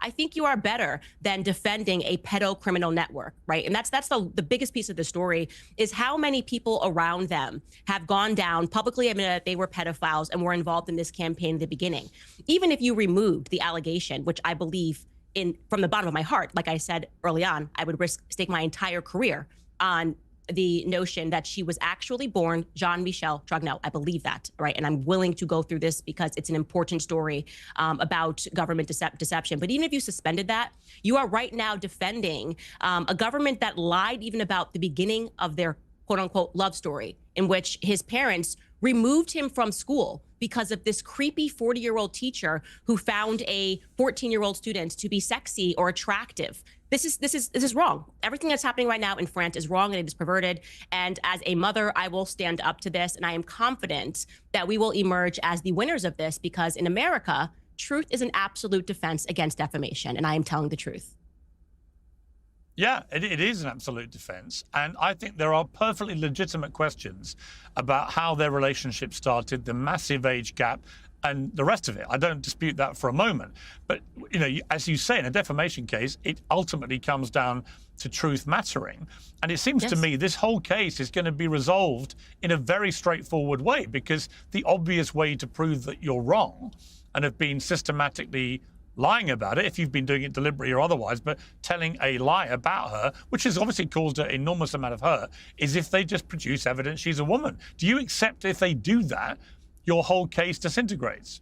I think you are better than defending a pedocriminal network, right? And that's the biggest piece of the story is how many people around them have gone down, publicly admitted that they were pedophiles and were involved in this campaign at the beginning. Even if you removed the allegation, which I believe in from the bottom of my heart, like I said early on, I would stake my entire career on the notion that she was actually born Jean-Michel Trogneux. I believe that, right? And I'm willing to go through this because it's an important story about government deception. But even if you suspended that, you are right now defending a government that lied even about the beginning of their quote unquote love story, in which his parents removed him from school because of this creepy 40-year-old teacher who found a 14-year-old student to be sexy or attractive. This is wrong. Everything that's happening right now in France is wrong and it is perverted. And as a mother, I will stand up to this. And I am confident that we will emerge as the winners of this because in America, truth is an absolute defense against defamation. And I am telling the truth. Yeah, it is an absolute defense. And I think there are perfectly legitimate questions about how their relationship started, the massive age gap, and the rest of it. I don't dispute that for a moment. But, you know, as you say, in a defamation case, it ultimately comes down to truth mattering. And it seems to me this whole case is going to be resolved in a very straightforward way, because the obvious way to prove that you're wrong and have been systematically lying about it, if you've been doing it deliberately or otherwise, but telling a lie about her, which has obviously caused an enormous amount of hurt, is if they just produce evidence she's a woman. Do you accept if they do that, your whole case disintegrates?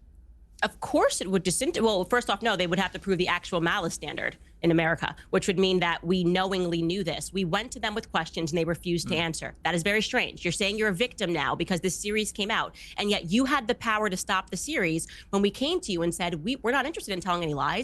Of course it would disintegrate. Well, first off, no, they would have to prove the actual malice standard in America, which would mean that we knowingly knew this. We went to them with questions and they refused to answer. That is very strange. You're saying you're a victim now because this series came out, and yet you had the power to stop the series when we came to you and said, we're not interested in telling any lies.